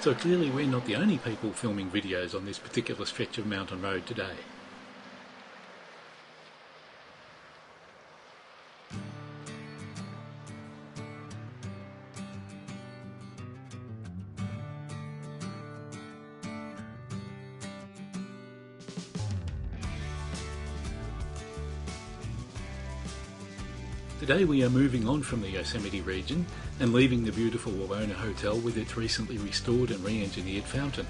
So clearly we're not the only people filming videos on this particular stretch of mountain road today. Today we are moving on from the Yosemite region and leaving the beautiful Wawona Hotel with its recently restored and re-engineered fountain.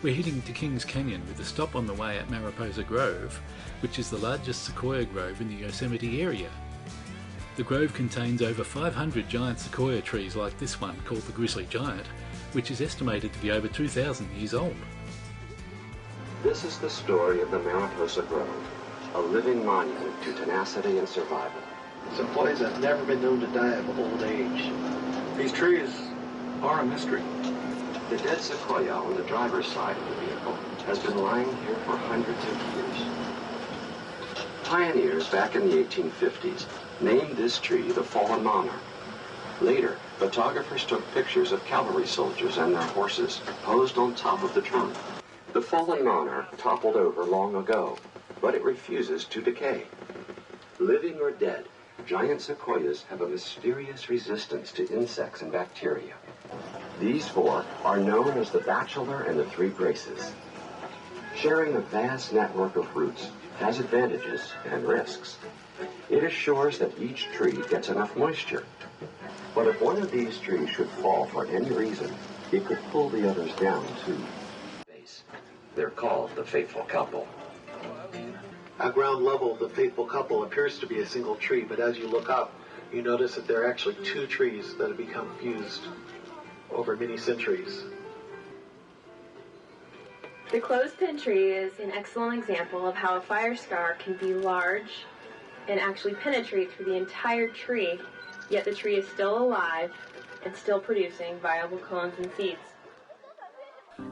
We're heading to Kings Canyon with a stop on the way at Mariposa Grove, which is the largest sequoia grove in the Yosemite area. The grove contains over 500 giant sequoia trees like this one, called the Grizzly Giant, which is estimated to be over 2,000 years old. This is the story of the Mariposa Grove, a living monument to tenacity and survival. Sequoias have never been known to die of old age. These trees are a mystery. The dead sequoia on the driver's side of the vehicle has been lying here for hundreds of years. Pioneers back in the 1850s named this tree the Fallen Monarch. Later, photographers took pictures of cavalry soldiers and their horses posed on top of the trunk. The Fallen Monarch toppled over long ago, but it refuses to decay. Living or dead, giant sequoias have a mysterious resistance to insects and bacteria. These four are known as the Bachelor and the Three Graces. Sharing a vast network of roots has advantages and risks. It assures that each tree gets enough moisture. But if one of these trees should fall for any reason, it could pull the others down too. They're called the Faithful Couple. At ground level, the Faithful Couple appears to be a single tree, but as you look up, you notice that there are actually two trees that have become fused over many centuries. The clothespin tree is an excellent example of how a fire scar can be large and actually penetrate through the entire tree, yet the tree is still alive and still producing viable cones and seeds.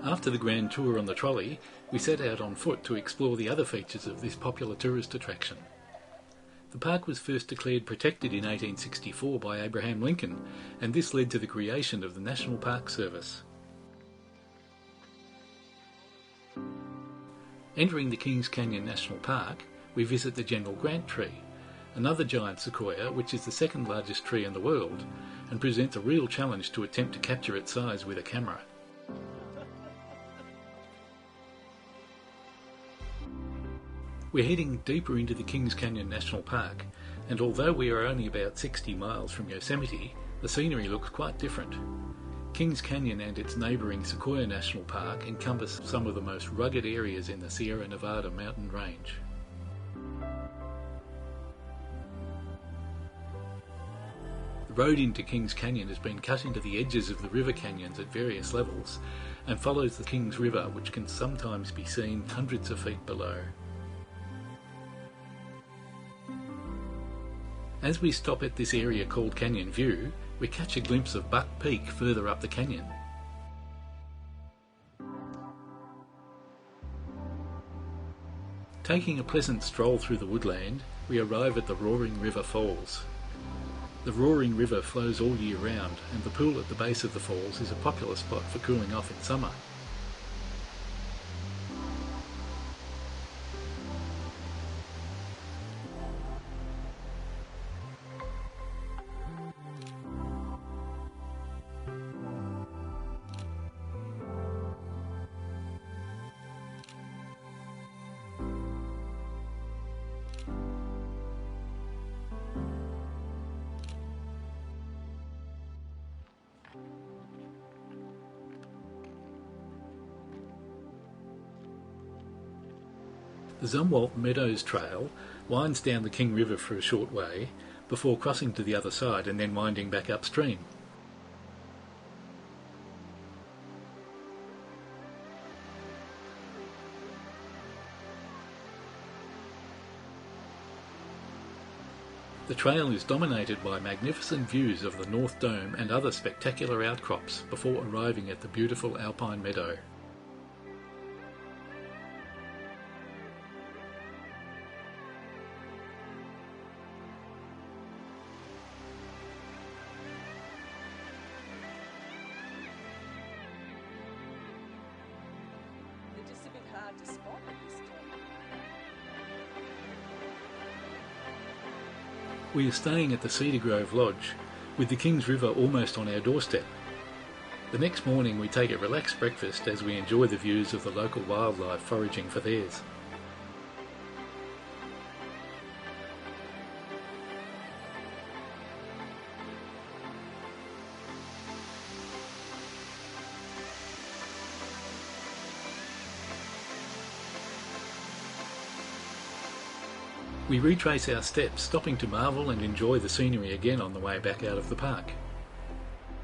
After the grand tour on the trolley, we set out on foot to explore the other features of this popular tourist attraction. The park was first declared protected in 1864 by Abraham Lincoln, and this led to the creation of the National Park Service. Entering the Kings Canyon National Park, we visit the General Grant tree, another giant sequoia which is the second largest tree in the world and presents a real challenge to attempt to capture its size with a camera. We're heading deeper into the Kings Canyon National Park, and although we are only about 60 miles from Yosemite, the scenery looks quite different. Kings Canyon and its neighbouring Sequoia National Park encompass some of the most rugged areas in the Sierra Nevada mountain range. The road into Kings Canyon has been cut into the edges of the river canyons at various levels and follows the Kings River, which can sometimes be seen hundreds of feet below. As we stop at this area called Canyon View, we catch a glimpse of Buck Peak further up the canyon. Taking a pleasant stroll through the woodland, we arrive at the Roaring River Falls. The Roaring River flows all year round, and the pool at the base of the falls is a popular spot for cooling off in summer. The Zumwalt Meadows Trail winds down the King River for a short way before crossing to the other side and then winding back upstream. The trail is dominated by magnificent views of the North Dome and other spectacular outcrops before arriving at the beautiful Alpine Meadow. hard to spot at this time. We are staying at the Cedar Grove Lodge, with the Kings River almost on our doorstep. The next morning we take a relaxed breakfast as we enjoy the views of the local wildlife foraging for theirs. We retrace our steps, stopping to marvel and enjoy the scenery again on the way back out of the park.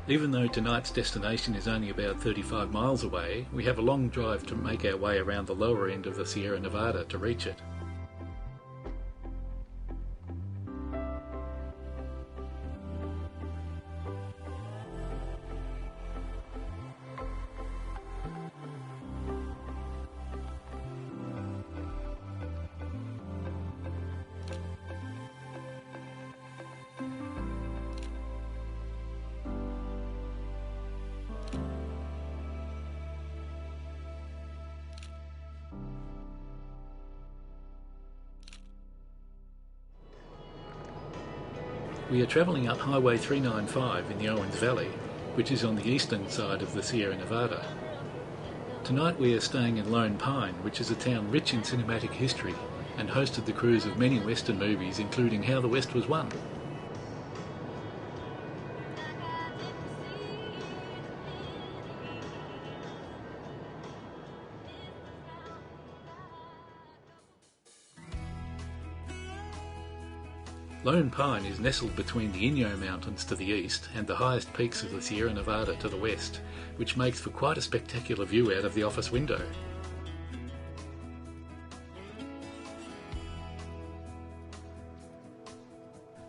Even though tonight's destination is only about 35 miles away, we have a long drive to make our way around the lower end of the Sierra Nevada to reach it. We are travelling up Highway 395 in the Owens Valley, which is on the eastern side of the Sierra Nevada. Tonight we are staying in Lone Pine, which is a town rich in cinematic history and hosted the crews of many Western movies, including How the West Was Won. Lone Pine is nestled between the Inyo Mountains to the east and the highest peaks of the Sierra Nevada to the west, which makes for quite a spectacular view out of the office window.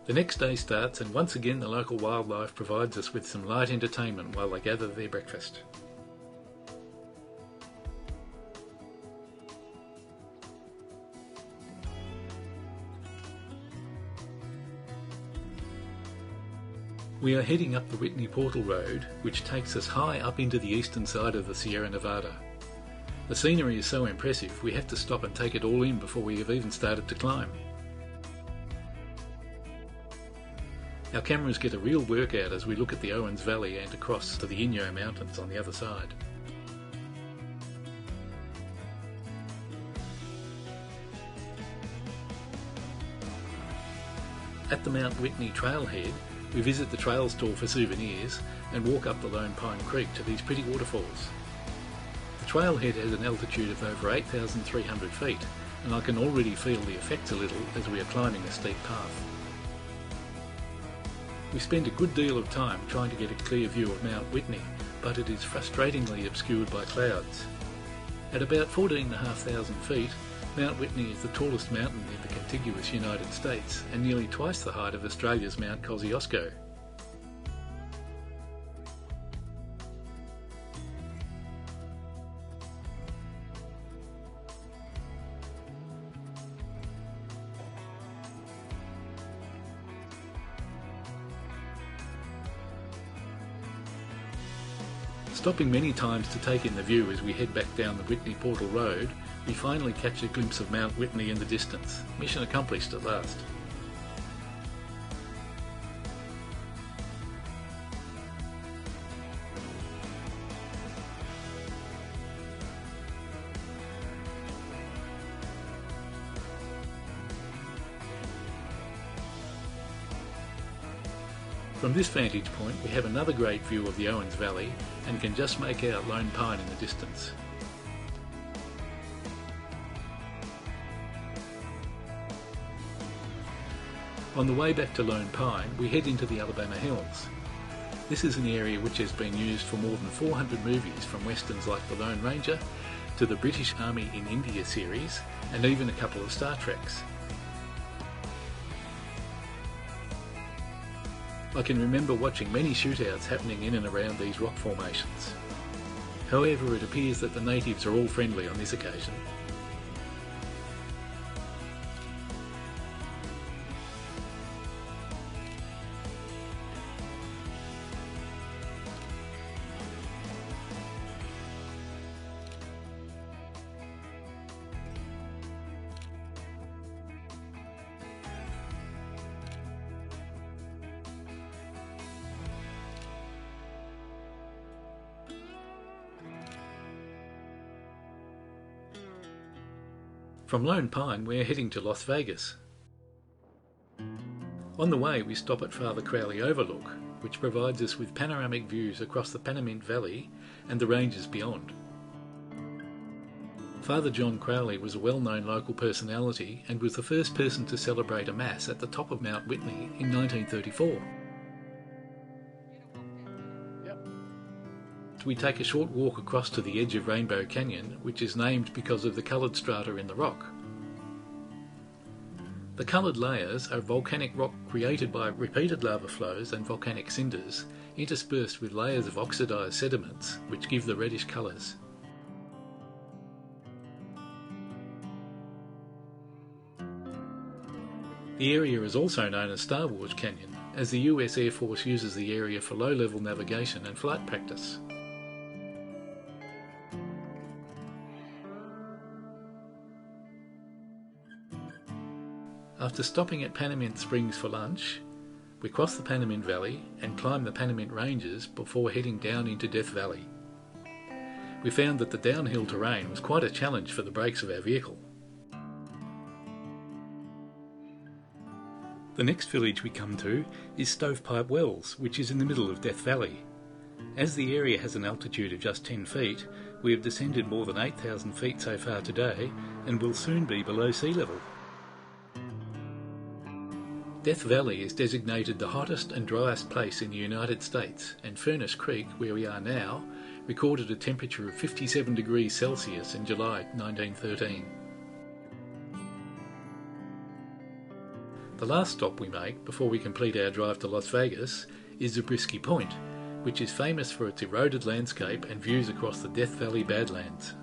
The next day starts, and once again the local wildlife provides us with some light entertainment while they gather their breakfast. We are heading up the Whitney Portal Road, which takes us high up into the eastern side of the Sierra Nevada. The scenery is so impressive we have to stop and take it all in before we have even started to climb. Our cameras get a real workout as we look at the Owens Valley and across to the Inyo Mountains on the other side. At the Mount Whitney trailhead, we visit the trail store for souvenirs and walk up the Lone Pine Creek to these pretty waterfalls. The trailhead has an altitude of over 8,300 feet, and I can already feel the effects a little as we are climbing a steep path. We spend a good deal of time trying to get a clear view of Mount Whitney, but it is frustratingly obscured by clouds. At about 14,500 feet, Mount Whitney is the tallest mountain in the contiguous United States and nearly twice the height of Australia's Mount Kosciuszko. Stopping many times to take in the view as we head back down the Whitney Portal Road, we finally catch a glimpse of Mount Whitney in the distance. Mission accomplished at last. From this vantage point we have another great view of the Owens Valley and can just make out Lone Pine in the distance. On the way back to Lone Pine, we head into the Alabama Hills. This is an area which has been used for more than 400 movies, from westerns like The Lone Ranger to the British Army in India series, and even a couple of Star Treks. I can remember watching many shootouts happening in and around these rock formations. However, it appears that the natives are all friendly on this occasion. From Lone Pine we're heading to Las Vegas. On the way we stop at Father Crowley Overlook, which provides us with panoramic views across the Panamint Valley and the ranges beyond. Father John Crowley was a well-known local personality and was the first person to celebrate a Mass at the top of Mount Whitney in 1934. We take a short walk across to the edge of Rainbow Canyon, which is named because of the coloured strata in the rock. The coloured layers are volcanic rock created by repeated lava flows and volcanic cinders, interspersed with layers of oxidised sediments, which give the reddish colours. The area is also known as Star Wars Canyon, as the US Air Force uses the area for low-level navigation and flight practice. After stopping at Panamint Springs for lunch, we cross the Panamint Valley and climb the Panamint Ranges before heading down into Death Valley. We found that the downhill terrain was quite a challenge for the brakes of our vehicle. The next village we come to is Stovepipe Wells, which is in the middle of Death Valley. As the area has an altitude of just 10 feet, we have descended more than 8,000 feet so far today and will soon be below sea level. Death Valley is designated the hottest and driest place in the United States, and Furnace Creek, where we are now, recorded a temperature of 57 degrees Celsius in July 1913. The last stop we make before we complete our drive to Las Vegas is Zabriskie Point, which is famous for its eroded landscape and views across the Death Valley Badlands.